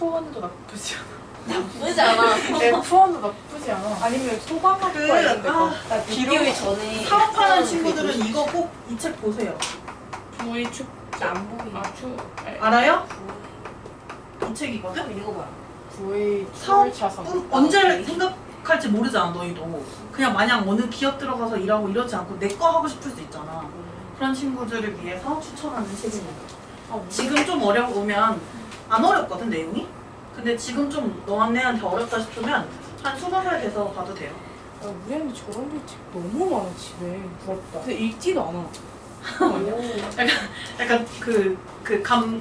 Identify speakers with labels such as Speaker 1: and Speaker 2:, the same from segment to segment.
Speaker 1: F1도 나쁘지 않아.
Speaker 2: 나쁘지 않아.
Speaker 1: F1도 나쁘지 않아.
Speaker 3: 아니면 소방학과 있는데
Speaker 2: 나 비교기 전에
Speaker 4: 사업하는 친구들은 이거 꼭 이 책 보세요.
Speaker 1: V축
Speaker 2: 안 보이.
Speaker 4: 알아요? 이 책이거든?
Speaker 2: 한번 읽어봐요.
Speaker 1: V
Speaker 4: 사업
Speaker 1: 차선.
Speaker 4: 언제 생각할지 모르잖아 너희도. 그냥 마냥 어느 기업 들어가서 일하고 이러지 않고 내 거 하고 싶을 수 있잖아. 그런 친구들을 위해서 추천하는 책입니다. 지금 좀 어려우면 안 어렵거든 내용이? 근데 지금 좀 너네한테 어렵다 싶으면 한 20살 돼서 봐도 돼요.
Speaker 1: 야, 우리 언니 저런 책 너무 많아 집에. 부럽다. 근데 읽지도 않아.
Speaker 4: 약간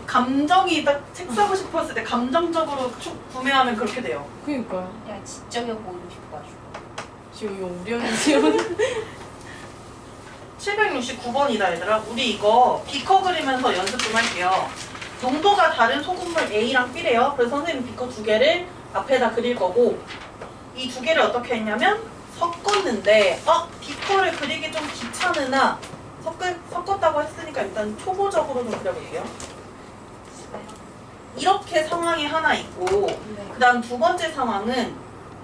Speaker 4: 감정이 딱 책 사고 싶었을 때 감정적으로 구매하면 그렇게 돼요.
Speaker 1: 그니까요.
Speaker 2: 야 지적해 보이고 싶어가지고.
Speaker 1: 지금 이거 우리 언니 지금
Speaker 4: 769번이다 얘들아. 우리 이거 비커 그리면서 연습 좀 할게요. 농도가 다른 소금물 A랑 B래요. 그래서 선생님 비커 2개를 앞에다 그릴 거고 이 2개를 어떻게 했냐면 섞었는데 비커를 그리기 좀 귀찮으나 섞었다고 했으니까 일단 초보적으로 좀 그려볼게요. 이렇게 상황이 하나 있고 그 다음 두 번째 상황은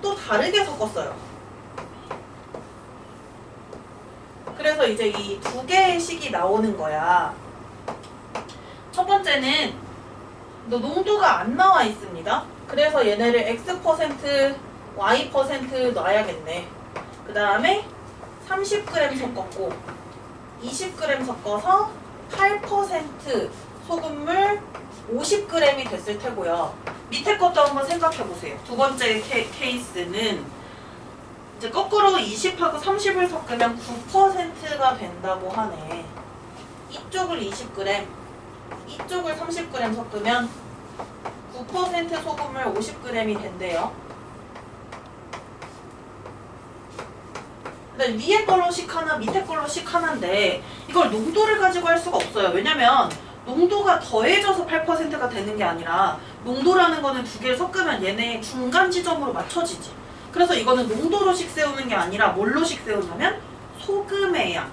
Speaker 4: 또 다르게 섞었어요. 그래서 이제 이 2개의 식이 나오는 거야. 첫 번째는 농도가 안 나와 있습니다. 그래서 얘네를 X%, Y% 놔야겠네. 그 다음에 30g 섞었고 20g 섞어서 8% 소금물 50g이 됐을 테고요. 밑에 것도 한번 생각해 보세요. 두 번째 케이스는 이제 거꾸로 20하고 30을 섞으면 9%가 된다고 하네. 이쪽을 20g, 이쪽을 30g 섞으면 9% 소금물 50g이 된대요. 근데 위에 걸로 식 하나, 밑에 걸로 식 하나인데 이걸 농도를 가지고 할 수가 없어요. 왜냐면 농도가 더해져서 8%가 되는 게 아니라 농도라는 거는 2개를 섞으면 얘네 중간 지점으로 맞춰지지. 그래서 이거는 농도로식 세우는 게 아니라 뭘로식 세우냐면 소금의 양.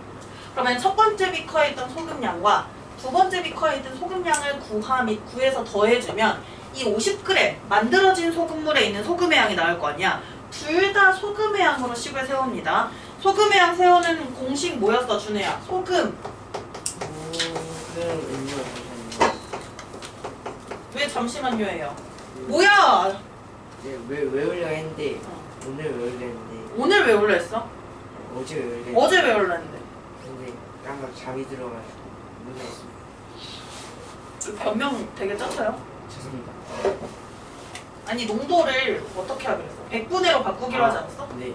Speaker 4: 그러면 첫 번째 비커에 있던 소금량과 두 번째 비커에 있던 소금량을 구하 및 구해서 더해주면 이 50g 만들어진 소금물에 있는 소금의 양이 나올 거 아니야. 둘 다 소금의 양으로 식을 세웁니다. 소금의 양 세우는 공식 뭐였어, 준혜야? 소금. 왜 잠시만요예요? 뭐야?
Speaker 5: 왜 외우려 했는데 오늘 외우려 했는데
Speaker 4: 오늘 왜 올라 했어?
Speaker 5: 어제 외우려 했는데
Speaker 4: 어제 왜 올라 했는데?
Speaker 5: 근데 깜빡 잠이 들어가지고 못했습니다.
Speaker 4: 변명 되게 짰어요?
Speaker 5: 죄송합니다.
Speaker 4: 아니 농도를 어떻게 하기로 했어? 100분의 1로 바꾸기로 하지 않았어?
Speaker 5: 네.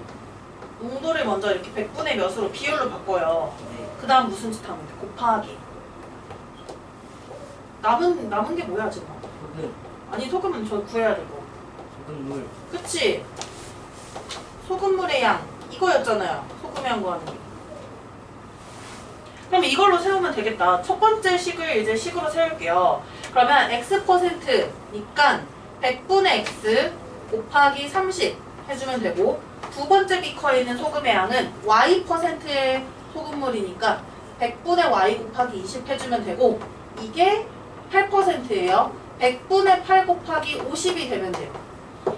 Speaker 4: 농도를 먼저 이렇게 100분의 몇으로 비율로 바꿔요.
Speaker 5: 네.
Speaker 4: 그 다음 무슨 짓 하면 돼? 곱하기. 남은 게 뭐야 지금?
Speaker 5: 소금,
Speaker 4: 아니 소금은 저 구해야 되고.
Speaker 5: 소금물.
Speaker 4: 그치? 소금물의 양 이거였잖아요. 소금의 양 구하는 게. 그럼 이걸로 세우면 되겠다. 첫 번째 식을 이제 식으로 세울게요. 그러면 X%니까 100분의 X 곱하기 30 해주면 되고 두 번째 비커에 있는 소금의 양은 Y%의 소금물이니까 100분의 Y 곱하기 20 해주면 되고 이게 8%예요. 100분의 8 곱하기 50이 되면 돼요.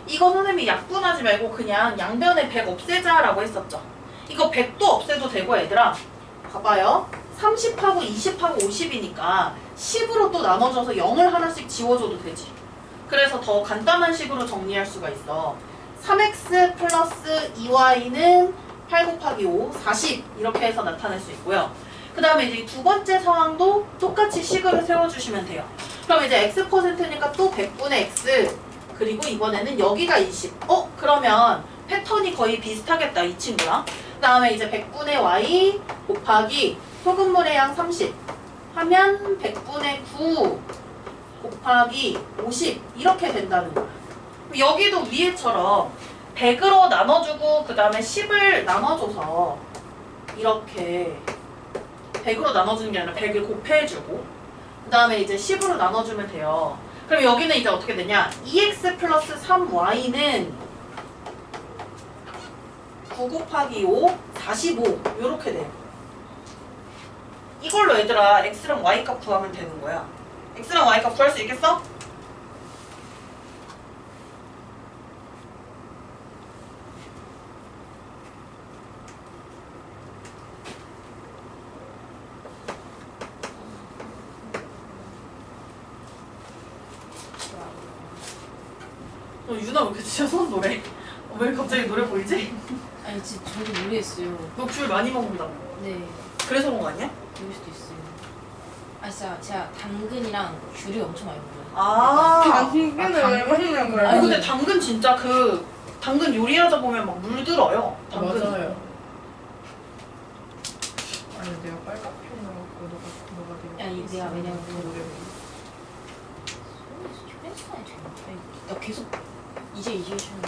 Speaker 4: 이거 선생님이 약분하지 말고 그냥 양변에 100 없애자라고 했었죠. 이거 100도 없애도 되고 얘들아 봐봐요. 30하고 20하고 50이니까 10으로 또 나눠져서 0을 하나씩 지워줘도 되지. 그래서 더 간단한 식으로 정리할 수가 있어. 3x 플러스 2y는 8 곱하기 5, 40 이렇게 해서 나타낼 수 있고요. 그 다음에 이제 두 번째 상황도 똑같이 식을 세워주시면 돼요. 그럼 이제 X%니까 또 100분의 X 그리고 이번에는 여기가 20. 그러면 패턴이 거의 비슷하겠다 이 친구랑. 그 다음에 이제 100분의 Y 곱하기 소금물의 양 30 하면 100분의 9 곱하기 50 이렇게 된다는 거야. 여기도 위에처럼 100으로 나눠주고 그 다음에 10을 나눠줘서 이렇게 100으로 나눠주는 게 아니라 100을 곱해주고 그 다음에 이제 10으로 나눠주면 돼요. 그럼 여기는 이제 어떻게 되냐? 2x 플러스 3y는 9 곱하기 5, 45 이렇게 돼요. 이걸로 얘들아 x랑 y 값 구하면 되는 거야. x랑 y 값 구할 수 있겠어? 유나 왜 이렇게 지쳐서 노래? 왜 갑자기 노래 보이지?
Speaker 2: 아니 진짜 저도 모르겠어요.
Speaker 4: 너 귤 많이 먹는다며.
Speaker 2: 네,
Speaker 4: 그래서 그런 거 아니야?
Speaker 2: 그럴 수도 있어요. 아 진짜 제가 당근이랑 귤을 엄청 많이 먹어요.
Speaker 1: 당근을 왜 먹는 거야?
Speaker 4: 아니 근데 당근 진짜 당근 요리하다 보면 막 물들어요. 당근.
Speaker 1: 맞아요. 아니 내가 빨갛게 나왔고 너가 되게
Speaker 2: 아니 내가 왜냐면
Speaker 1: 노래
Speaker 2: 나 계속 이제 시험을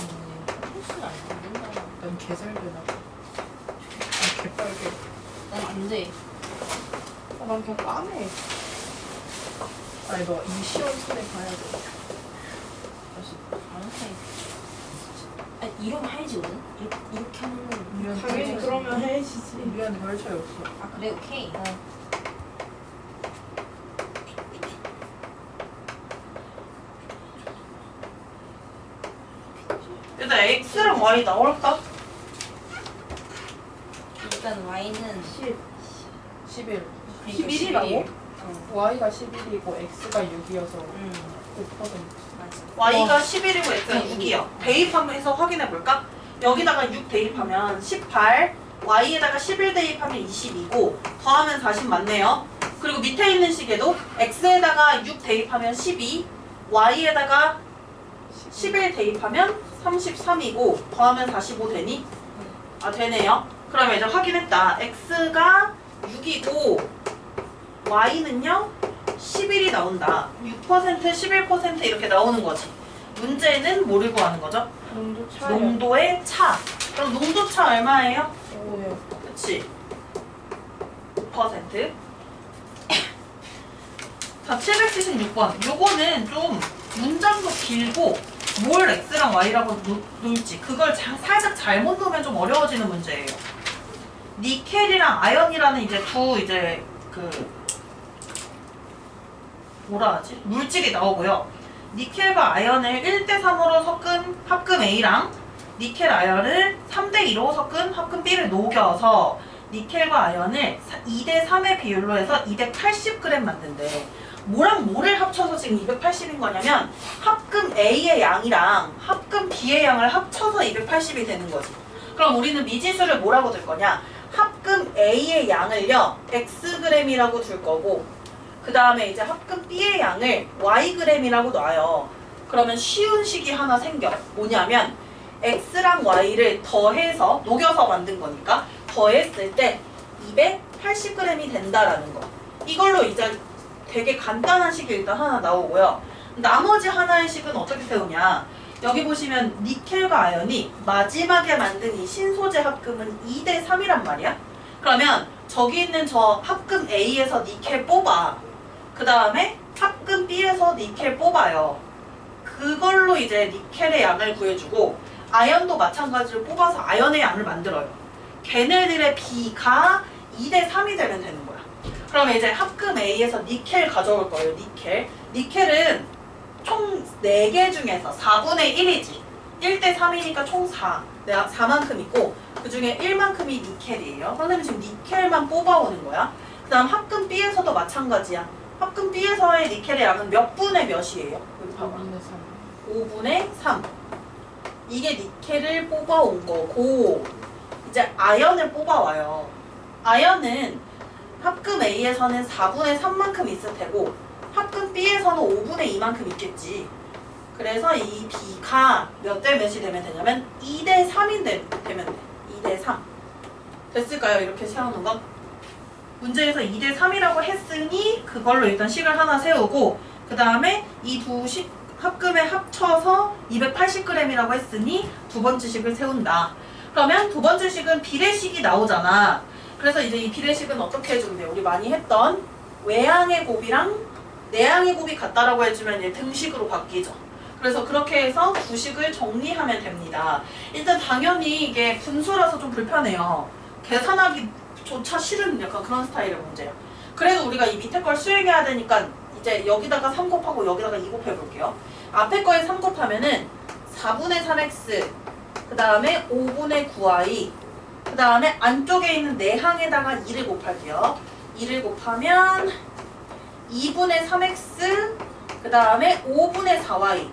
Speaker 2: 헬스는 안 된다.
Speaker 1: 난 게살되나 봐. 난 개빨개.
Speaker 2: 난 안 돼.
Speaker 1: 난 그냥 까매. 아니 너 이 시험 손에 가야 돼.
Speaker 2: 그래서 안 해. 아니 이러면 하얘지거든? 이렇게 하면
Speaker 1: 미안.
Speaker 3: 당연히 그러면 해야지지.
Speaker 1: 미안 별 차이 없어.
Speaker 2: 아 그래 오케이.
Speaker 4: 일단 X랑 Y 나올까?
Speaker 2: 일단 Y는
Speaker 1: 11.
Speaker 3: 11이라고?
Speaker 1: Y가 11이고 X가 6이어서 5%.
Speaker 2: 맞아.
Speaker 4: Y가 11이고 X가 6이요. 대입해서 확인해 볼까? 여기다가 6 대입하면 18, Y에다가 11 대입하면 22고 더하면 40 맞네요. 그리고 밑에 있는 식에도 X에다가 6 대입하면 12, Y에다가 11 대입하면 33이고 더하면 45 되니? 아 되네요. 그러면 이제 확인했다. X가 6이고 Y는요 11이 나온다. 6%, 11% 이렇게 나오는 거지. 문제는 뭐를 구하는 거죠?
Speaker 3: 농도 차이.
Speaker 4: 농도의 차. 그럼 농도 차 얼마예요?
Speaker 3: 5요.
Speaker 4: 그치? 5%. 자, 776번. 요거는 좀 문장도 길고 뭘 X랑 Y라고 놓을지 그걸 살짝 잘못 놓으면 좀 어려워지는 문제예요. 니켈이랑 아연이라는 이제 뭐라 하지? 물질이 나오고요. 니켈과 아연을 1대3으로 섞은 합금 A랑 니켈 아연을 3대2로 섞은 합금 B를 녹여서 니켈과 아연을 2대3의 비율로 해서 280g 만든대. 뭐랑 뭐를 합쳐서 지금 280인 거냐면 합금 A의 양이랑 합금 B의 양을 합쳐서 280이 되는 거지. 그럼 우리는 미지수를 뭐라고 둘 거냐? 합금 A의 양을요 Xg이라고 둘 거고 그 다음에 이제 합금 B의 양을 Yg이라고 놔요. 그러면 쉬운 식이 하나 생겨. 뭐냐면 X랑 Y를 더해서 녹여서 만든 거니까 더했을 때 280g이 된다라는 거. 이걸로 이제 되게 간단한 식이 일단 하나 나오고요. 나머지 하나의 식은 어떻게 세우냐. 여기 보시면 니켈과 아연이 마지막에 만든 이 신소재 합금은 2대3이란 말이야. 그러면 저기 있는 저 합금 A에서 니켈 뽑아. 그 다음에 합금 B에서 니켈 뽑아요. 그걸로 이제 니켈의 양을 구해주고 아연도 마찬가지로 뽑아서 아연의 양을 만들어요. 걔네들의 B가 2대3이 되면 되는 거야. 그러면 이제 합금 A에서 니켈 가져올 거예요. 니켈은 총 4개 중에서 4분의 1이지. 1대3이니까 총 4. 내가 4만큼 있고 그 중에 1만큼이 니켈이에요. 선생님 지금 니켈만 뽑아오는 거야. 그 다음 합금 B에서도 마찬가지야. 합금 B에서의 니켈의 양은 몇 분의 몇이에요? 여기 봐봐. 5분의 3. 이게 니켈을 뽑아온 거고 이제 아연을 뽑아와요. 아연은 합금 A에서는 4분의 3만큼 있을 테고 합금 B에서는 5분의 2만큼 있겠지. 그래서 이 B가 몇 대 몇이 되면 되냐면 2대3이 되면 돼. 2대3. 됐을까요? 이렇게 세우는 건? 문제에서 2대3이라고 했으니 그걸로 일단 식을 하나 세우고 그 다음에 이 두 식 합금에 합쳐서 280g이라고 했으니 두 번째 식을 세운다. 그러면 두 번째 식은 비례식이 나오잖아. 그래서 이제 이 비례식은 어떻게 해주면 돼요? 우리 많이 했던 외항의 곱이랑 내항의 곱이 같다라고 해주면 이제 등식으로 바뀌죠. 그래서 그렇게 해서 두 식을 정리하면 됩니다. 일단 당연히 이게 분수라서 좀 불편해요. 계산하기조차 싫은 약간 그런 스타일의 문제예요. 그래도 우리가 이 밑에 걸 수행해야 되니까 이제 여기다가 3 곱하고 여기다가 2 곱해 볼게요. 앞에 거에 3 곱하면은 4분의 3x 그 다음에 5분의 9y 그 다음에 안쪽에 있는 내항에다가 2를 곱할게요. 2를 곱하면 2분의 3x 그 다음에 5분의 4y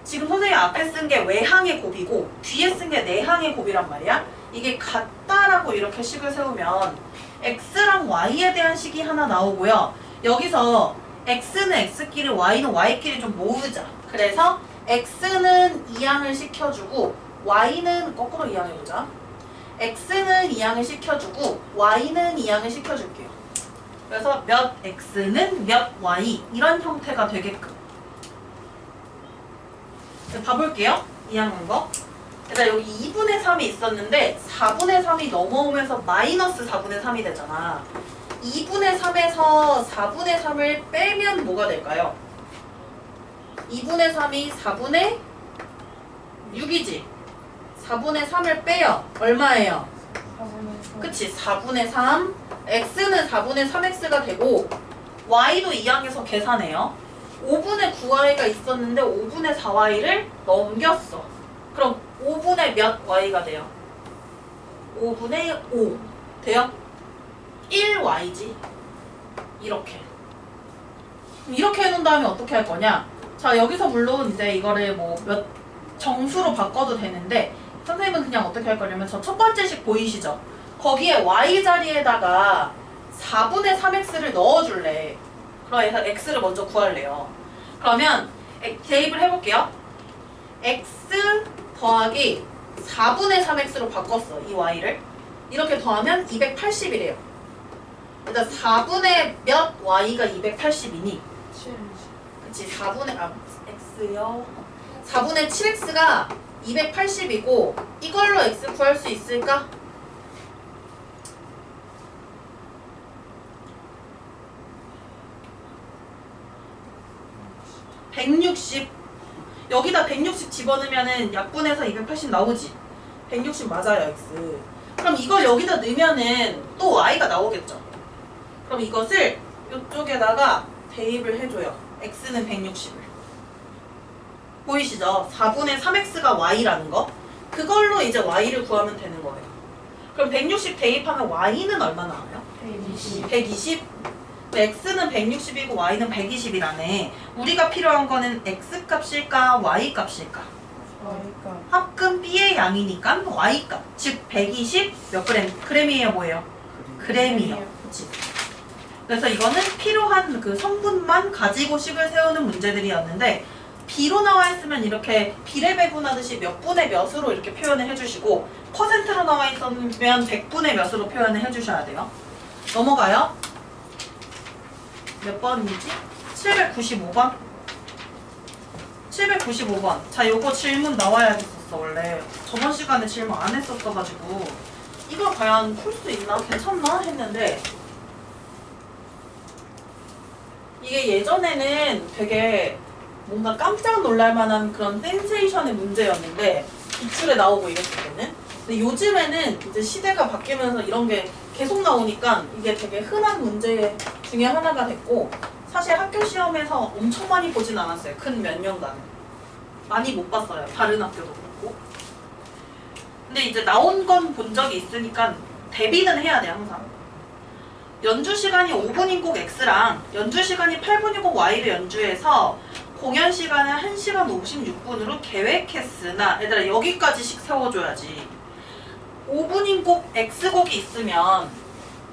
Speaker 4: 지금 선생님이 앞에 쓴 게 외항의 곱이고 뒤에 쓴 게 내항의 곱이란 말이야. 이게 같다라고 이렇게 식을 세우면 x랑 y에 대한 식이 하나 나오고요. 여기서 x는 x끼리 y는 y끼리 좀 모으자. 그래서 x는 2항을 시켜주고 y는 거꾸로 2항해보자. x는 2항을 시켜주고 y는 2항을 시켜줄게요. 그래서 몇 x는 몇 y 이런 형태가 되게끔 봐볼게요. 2항한 거. 일단 여기 2분의 3이 있었는데 4분의 3이 넘어오면서 마이너스 4분의 3이 되잖아. 2분의 3에서 4분의 3을 빼면 뭐가 될까요? 2분의 3이 4분의 6이지. 4분의 3을 빼요. 얼마예요? 그치, 4분의 3. x는 4분의 3x가 되고 y도 2항에서 계산해요. 5분의 9y가 있었는데 5분의 4y를 넘겼어. 그럼 5분의 몇 y가 돼요? 5분의 5 돼요? 1y지. 이렇게 해놓은 다음에 어떻게 할 거냐? 자, 여기서 물론 이제 이거를 뭐 몇 정수로 바꿔도 되는데 선생님은 그냥 어떻게 할 거냐면 저 첫 번째 식 보이시죠? 거기에 y 자리에다가 4분의 3x를 넣어줄래. 그래서 x를 먼저 구할래요. 그러면 대입을 해볼게요. x 더하기 4분의 3x로 바꿨어. 이 y를. 이렇게 더하면 280이래요. 일단 4분의 몇 y가 280이니? 그치, 4분의 x요. 4분의 7x가 280이고 이걸로 x 구할 수 있을까? (160) 여기다 160 집어넣으면은 약분해서 280 나오지. 160 맞아요, x. 그럼 이걸 여기다 넣으면은 또 y가 나오겠죠. 그럼 이것을 이쪽에다가 대입을 해줘요. x는 160을. 보이시죠? 4분의 3x가 y라는 거. 그걸로 이제 y를 구하면 되는 거예요. 그럼 160 대입하면 y는 얼마 나와요? 120. x는 160이고 y는 120이라네. 우리가 필요한 거는 x 값일까 y 값일까? 합금 b의 양이니까 y 값. 즉 120 몇 그램? 그램이에요, 뭐예요? 그램이요. 그치? 그래서 이거는 필요한 그 성분만 가지고 식을 세우는 문제들이었는데 B로 나와 있으면 이렇게 비례 배분하듯이 몇 분의 몇으로 이렇게 표현을 해주시고 퍼센트로 나와 있으면 100분의 몇으로 표현을 해주셔야 돼요. 넘어가요. 몇 번이지? 795번? 795번. 자, 요거 질문 나와야겠었어, 원래. 저번 시간에 질문 안 했었어가지고 이거 과연 풀 수 있나? 괜찮나? 했는데 이게 예전에는 되게 뭔가 깜짝 놀랄 만한 그런 센세이션의 문제였는데 기출에 나오고 이랬을 때는. 근데 요즘에는 이제 시대가 바뀌면서 이런 게 계속 나오니까 이게 되게 흔한 문제 중에 하나가 됐고 사실 학교 시험에서 엄청 많이 보진 않았어요. 근 몇 년간은. 많이 못 봤어요. 다른 학교도 그렇고. 근데 이제 나온 건 본 적이 있으니까 대비는 해야 돼, 항상. 연주 시간이 5분인 곡 X랑 연주 시간이 8분인 곡 Y를 연주해서 공연 시간을 1시간 56분으로 계획했으나 얘들아 여기까지씩 세워줘야지. 5분인 곡 X곡이 있으면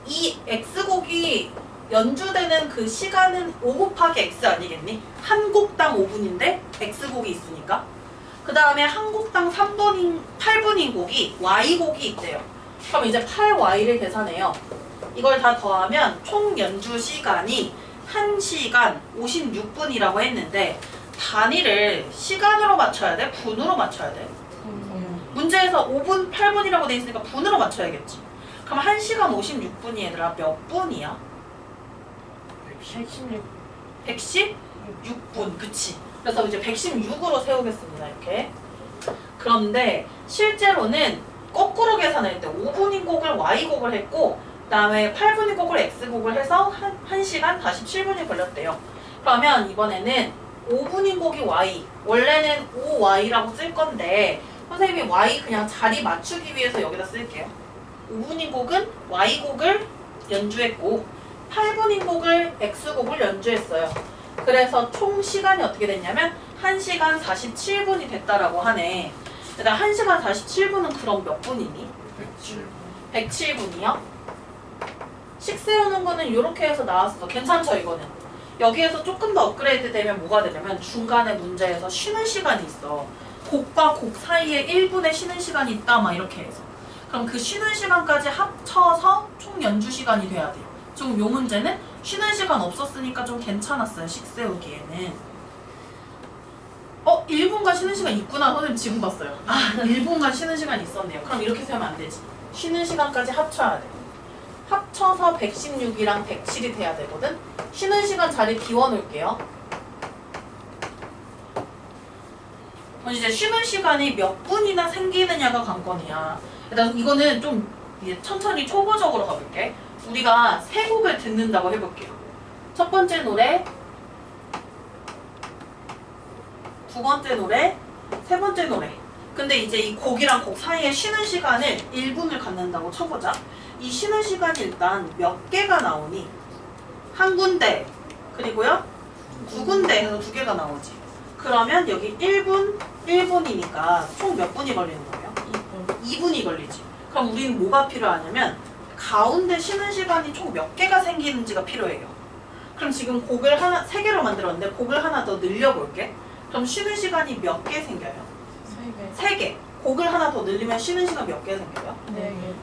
Speaker 4: 이 X곡이 연주되는 그 시간은 5 곱하기 X 아니겠니? 한 곡당 5분인데 X곡이 있으니까. 그 다음에 한 곡당 8분인 곡이 Y곡이 있대요. 그럼 이제 8Y를 계산해요. 이걸 다 더하면 총 연주 시간이 1시간 56분이라고 했는데 단위를 시간으로 맞춰야 돼? 분으로 맞춰야 돼? 문제에서 5분, 8분이라고 돼 있으니까 분으로 맞춰야겠지. 그럼 1시간 56분이 얘들아 몇 분이야? 116분, 그치? 그래서 이제 116으로 세우겠습니다, 이렇게. 그런데 실제로는 거꾸로 계산할 때 5분인 곡을 Y곡을 했고 그 다음에 8분인 곡을 X곡을 해서 1시간 47분이 걸렸대요. 그러면 이번에는 5분인 곡이 Y, 원래는 5Y라고 쓸 건데 선생님이 Y 그냥 자리 맞추기 위해서 여기다 쓸게요. 5분인 곡은 Y곡을 연주했고 8분인 곡을 X곡을 연주했어요. 그 그래서 총 시간이 어떻게 됐냐면 1시간 47분이 됐다라고 하네. 일단 1시간 47분은 그럼 몇 분이니? 107분이요? 식 세우는 거는 이렇게 해서 나왔어. 괜찮죠 이거는? 여기에서 조금 더 업그레이드 되면 뭐가 되냐면 중간에 문제에서 쉬는 시간이 있어. 곡과 곡 사이에 1분의 쉬는 시간이 있다 막 이렇게 해서. 그럼 그 쉬는 시간까지 합쳐서 총 연주 시간이 돼야 돼요. 지금 요 문제는 쉬는 시간 없었으니까 좀 괜찮았어요. 식 세우기에는. 1분간 쉬는 시간 있구나. 선생님 지금 봤어요. 1분간 쉬는 시간 있었네요. 그럼 이렇게 세우면 안 되지. 쉬는 시간까지 합쳐야 돼. 합쳐서 116이랑 107이 돼야 되거든. 쉬는 시간 자리 비워놓을게요. 이제 쉬는 시간이 몇 분이나 생기느냐가 관건이야. 일단 이거는 좀 이제 천천히 초보적으로 가볼게. 우리가 세 곡을 듣는다고 해볼게요. 첫 번째 노래, 두 번째 노래, 세 번째 노래. 근데 이제 이 곡이랑 곡 사이에 쉬는 시간을 1분을 갖는다고 쳐보자. 이 쉬는 시간이 일단 몇 개가 나오니? 한 군데, 그리고요 두 군데 해서 두 개가 나오지. 그러면 여기 1분, 1분이니까 총 몇 분이 걸리는 거예요? 2분이 걸리지. 그럼 우리는 뭐가 필요하냐면 가운데 쉬는 시간이 총 몇 개가 생기는지가 필요해요. 그럼 지금 곡을 하나, 3개로 만들었는데 곡을 하나 더 늘려볼게. 그럼 쉬는 시간이 몇 개 생겨요? 3개. 곡을 하나 더 늘리면 쉬는 시간 몇 개 생겨요?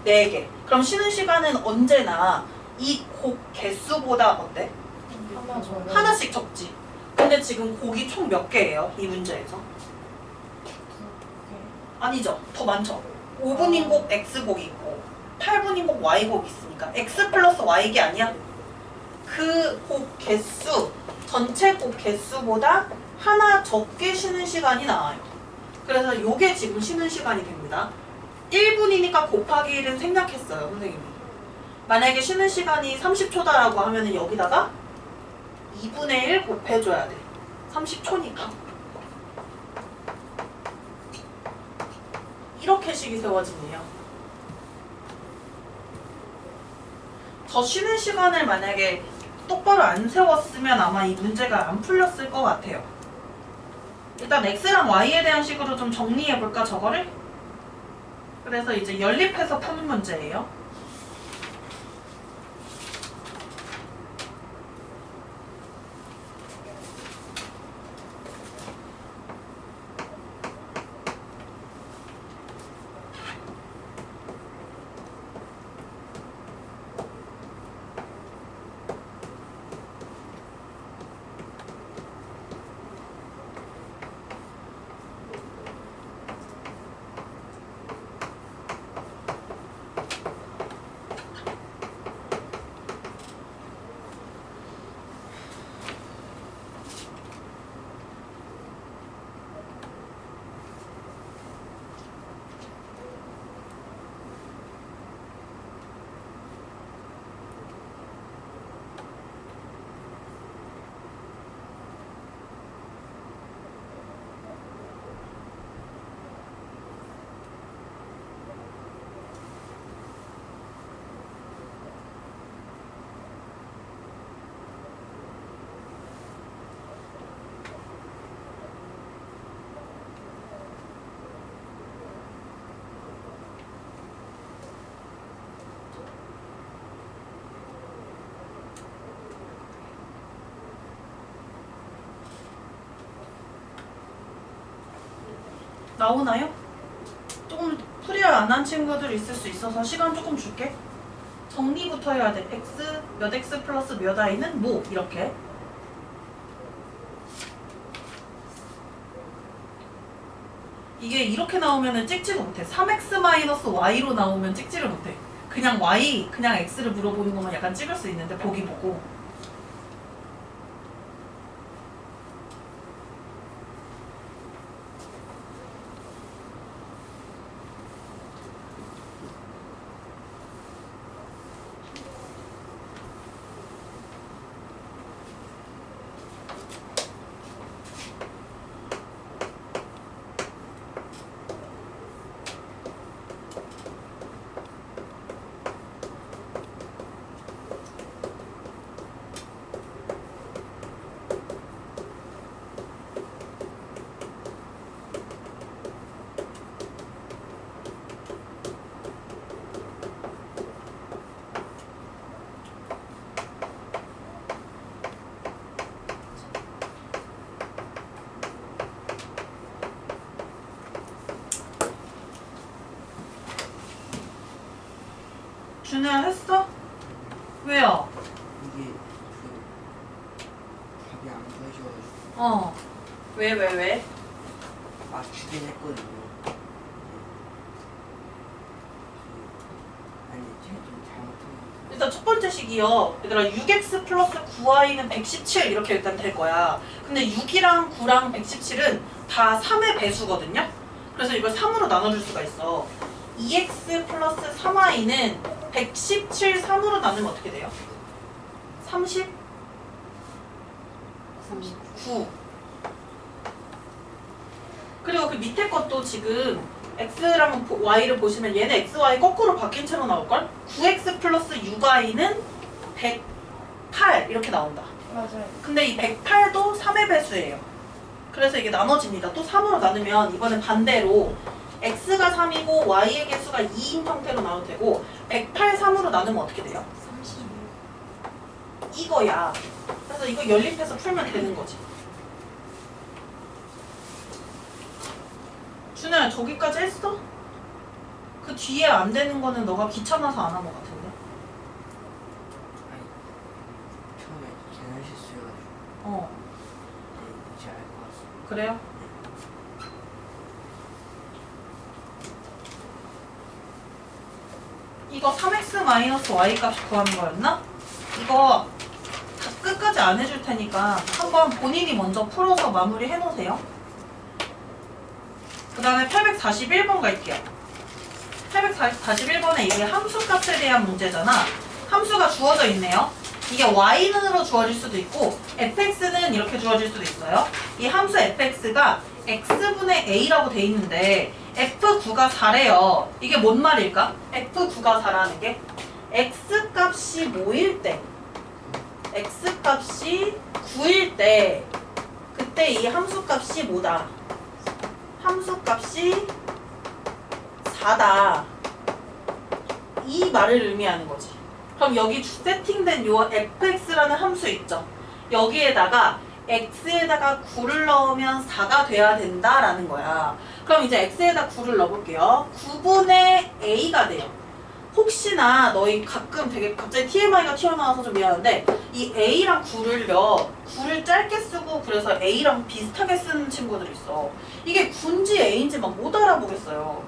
Speaker 4: 4개. 그럼 쉬는 시간은 언제나 이 곡 개수보다 어때? 하나씩 적지. 근데 지금 곡이 총 몇 개예요? 이 문제에서? 아니죠. 더 많죠. 5분인 곡 X곡이 있고 8분인 곡 Y곡이 있으니까 X 플러스 Y기 아니야? 그 곡 개수, 전체 곡 개수보다 하나 적게 쉬는 시간이 나와요. 그래서 요게 지금 쉬는 시간이 됩니다. 1분이니까 곱하기 1은 생략했어요, 선생님이. 만약에 쉬는 시간이 30초다라고 하면 여기다가 2분의 1 곱해줘야 돼. 30초니까. 이렇게 식이 세워지네요. 더 쉬는 시간을 만약에 똑바로 안 세웠으면 아마 이 문제가 안 풀렸을 것 같아요. 일단 X랑 Y에 대한 식으로 좀 정리해볼까, 저거를? 그래서 이제 연립해서 푸는 문제예요. 나오나요? 조금 풀이를 안 한 친구들 있을 수 있어서 시간 조금 줄게. 정리부터 해야 돼. x 몇 x 플러스 몇 y는 뭐 이렇게. 이게 이렇게 나오면은 찍지도 못해. 3x 마이너스 y로 나오면 찍지를 못해. 그냥 y, 그냥 x를 물어보는 거면 약간 찍을 수 있는데 보기 보고. 준우야 했어? 왜요?
Speaker 5: 이게 답이 안 보여줘가지고
Speaker 4: 왜?
Speaker 5: 맞추긴 했거든요. 아니 제가 좀 잘못한 거.
Speaker 4: 일단 첫 번째 식이요. 얘들아 6x 플러스 9y는 117 이렇게 일단 될 거야. 근데 6이랑 9랑 117은 다 3의 배수거든요. 그래서 이걸 3으로 나눠줄 수가 있어. 2x 플러스 3y는 117 3으로 나누면 어떻게 돼요? 30? 39. 그리고 그 밑에 것도 지금 x랑 y를 보시면 얘는 x, y 거꾸로 바뀐 채로 나올걸? 9x 플러스 6y는 108 이렇게 나온다.
Speaker 1: 맞아요.
Speaker 4: 근데 이 108도 3의 배수예요. 그래서 이게 나눠집니다. 또 3으로 나누면 이번엔 반대로 x가 3이고 y의 개수가 2인 형태로 나올 테고 108, 3으로 나누면 어떻게 돼요?
Speaker 2: 36.
Speaker 4: 이거야. 그래서 이거 연립해서 풀면 되는 거지. 준우야 저기까지 했어? 그 뒤에 안 되는 거는 너가 귀찮아서 안 한 것 같은데.
Speaker 5: 아니 처음에 계산 실수해가지고 이제 알 것 같습니다.
Speaker 4: 그래요? 이거 3x-y 값 구하는 거였나? 이거 다 끝까지 안 해줄 테니까 한번 본인이 먼저 풀어서 마무리 해놓으세요. 그 다음에 841번 갈게요. 841번에 이게 함수값에 대한 문제잖아. 함수가 주어져 있네요. 이게 y는으로 주어질 수도 있고 fx는 이렇게 주어질 수도 있어요. 이 함수 fx가 x분의 a라고 돼 있는데 f9가 4래요. 이게 뭔 말일까? f9가 4라는 게 x값이 뭐일 때 x값이 9일 때 그때 이 함수값이 뭐다? 함수값이 4다. 이 말을 의미하는 거지. 그럼 여기 세팅된 요 fx라는 함수 있죠? 여기에다가 x에다가 9를 넣으면 4가 돼야 된다라는 거야. 그럼 이제 x에다 9를 넣어볼게요. 9분의 a가 돼요. 혹시나 너희 가끔 되게 갑자기 TMI가 튀어나와서 좀 미안한데 이 a랑 9를요 9를 짧게 쓰고 그래서 a랑 비슷하게 쓰는 친구들 있어. 이게 9인지 a인지 막 못 알아보겠어요.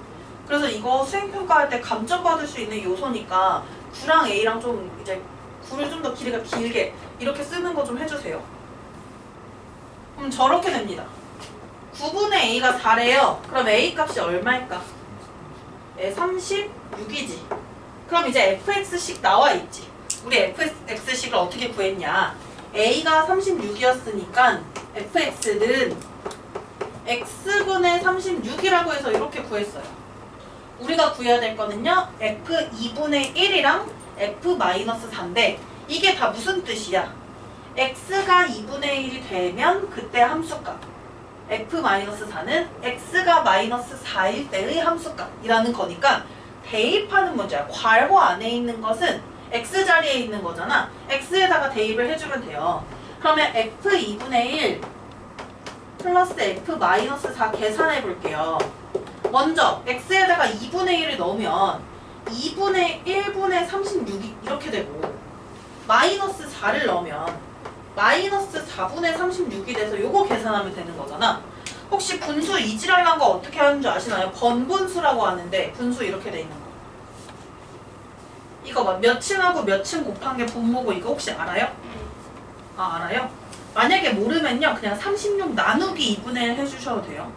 Speaker 4: 그래서 이거 수행평가할 때 감점 받을 수 있는 요소니까 9랑 a랑 좀 이제 9를 좀 더 길이가 길게 이렇게 쓰는 거 좀 해주세요. 그럼 저렇게 됩니다. 9분의 a가 4래요. 그럼 a 값이 얼마일까? 36이지. 그럼 이제 fx식 나와 있지. 우리 fx식을 어떻게 구했냐? a가 36이었으니까 fx는 x분의 36이라고 해서 이렇게 구했어요. 우리가 구해야 될 거는요. f2분의 1이랑 f-4인데 이게 다 무슨 뜻이야? x가 2분의 1이 되면 그때 함수값 f-4는 x가 마이너스 4일 때의 함수값이라는 거니까 대입하는 문제야. 괄호 안에 있는 것은 x 자리에 있는 거잖아. x에다가 대입을 해주면 돼요. 그러면 f2분의 1 플러스 f-4 계산해 볼게요. 먼저 x에다가 2분의 1을 넣으면 2분의 1분의 36이 이렇게 되고 마이너스 4를 넣으면 마이너스 4분의 36이 돼서 요거 계산하면 되는 거잖아. 혹시 분수 이지랄난 거 어떻게 하는 줄 아시나요? 번분수라고 하는데 분수 이렇게 돼 있는 거. 이거 막 몇 층하고 몇 층 곱한 게 분모고 이거 혹시 알아요? 아 알아요? 만약에 모르면요 그냥 36 나누기 2분의 1 해주셔도 돼요.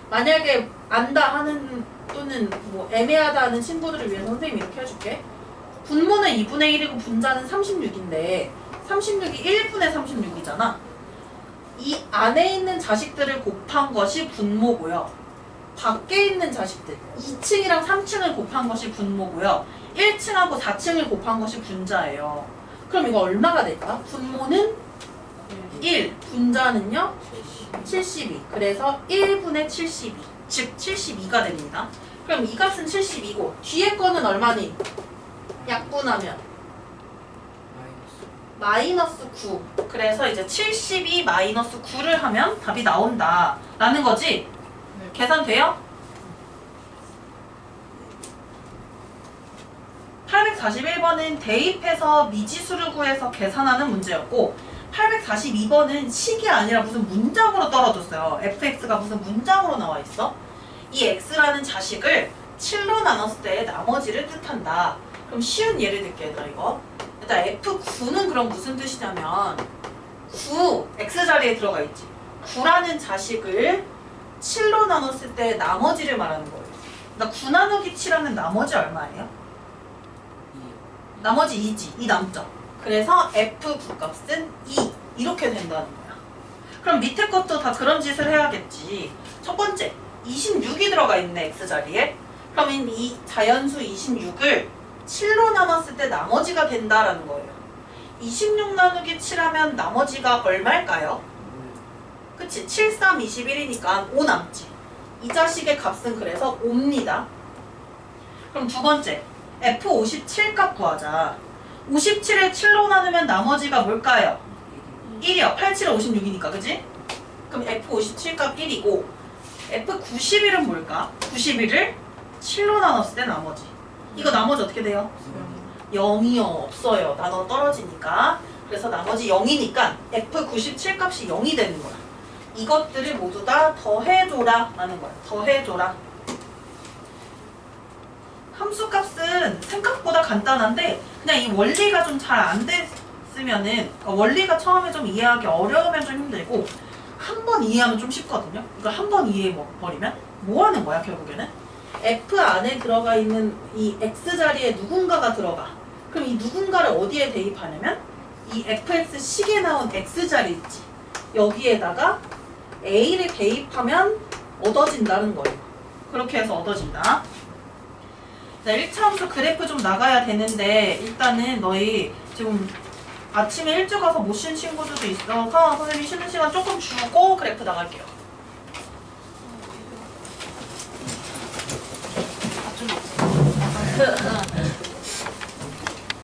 Speaker 4: 만약에 안다 하는 또는 뭐 애매하다 하는 친구들을 위해서 선생님이 이렇게 해줄게. 분모는 2분의 1이고 분자는 36인데 36이 1분의 36이잖아. 이 안에 있는 자식들을 곱한 것이 분모고요. 밖에 있는 자식들 2층이랑 3층을 곱한 것이 분모고요. 1층하고 4층을 곱한 것이 분자예요. 그럼 이거 얼마가 될까? 분모는 1, 분자는요? 72. 그래서 1분의 72. 즉 72가 됩니다. 그럼 이 값은 72고 뒤에 거는 얼마니? 약분하면 마이너스 9. 그래서 이제 72 마이너스 9를 하면 답이 나온다 라는 거지?
Speaker 1: 네.
Speaker 4: 계산돼요? 841번은 대입해서 미지수를 구해서 계산하는 문제였고 842번은 식이 아니라 무슨 문장으로 떨어졌어요. fx가 무슨 문장으로 나와 있어? 이 x라는 자식을 7로 나눴을 때 나머지를 뜻한다. 그럼 쉬운 예를 들게 얘들아 이거. 일단 f9는 그럼 무슨 뜻이냐면 9 x자리에 들어가 있지. 9라는 자식을 7로 나눴을 때 나머지를 말하는 거예요. 그러니까 9 나누기 7하면 나머지 얼마예요? 나머지 2지. 2 남죠. 그래서 f9 값은 2 이렇게 된다는 거야. 그럼 밑에 것도 다 그런 짓을 해야겠지. 첫 번째 26이 들어가 있네 x자리에. 그러면 이 자연수 26을 7로 나눴을 때 나머지가 된다라는 거예요. 26 나누기 7하면 나머지가 얼마일까요? 그치? 7, 3, 21이니까 5 남지. 이 자식의 값은 그래서 5입니다. 그럼 두 번째 F57 값 구하자. 57을 7로 나누면 나머지가 뭘까요? 1이요. 87에 56이니까 그치? 그럼 F57 값 1이고 F91은 뭘까? 91을 7로 나눴을 때 나머지. 이거 나머지 어떻게 돼요? 0이요. 없어요. 나눠 떨어지니까. 그래서 나머지 0이니까 F97 값이 0이 되는 거야. 이것들을 모두 다 더해줘라 라는 거야. 더해줘라. 함수 값은 생각보다 간단한데 그냥 이 원리가 좀 잘 안 됐으면은 원리가 처음에 좀 이해하기 어려우면 좀 힘들고 한 번 이해하면 좀 쉽거든요. 그러니까 한 번 이해해버리면 뭐 하는 거야 결국에는? F 안에 들어가 있는 이 X자리에 누군가가 들어가. 그럼 이 누군가를 어디에 대입하냐면 이 fx 식에 나온 X자리 있지. 여기에다가 A를 대입하면 얻어진다는 거예요. 그렇게 해서 얻어진다. 자, 1차 함수 그래프 좀 나가야 되는데 일단은 너희 지금 아침에 일찍 와서 못 쉰 친구들도 있어서 선생님이 쉬는 시간 조금 주고 그래프 나갈게요.
Speaker 2: 좀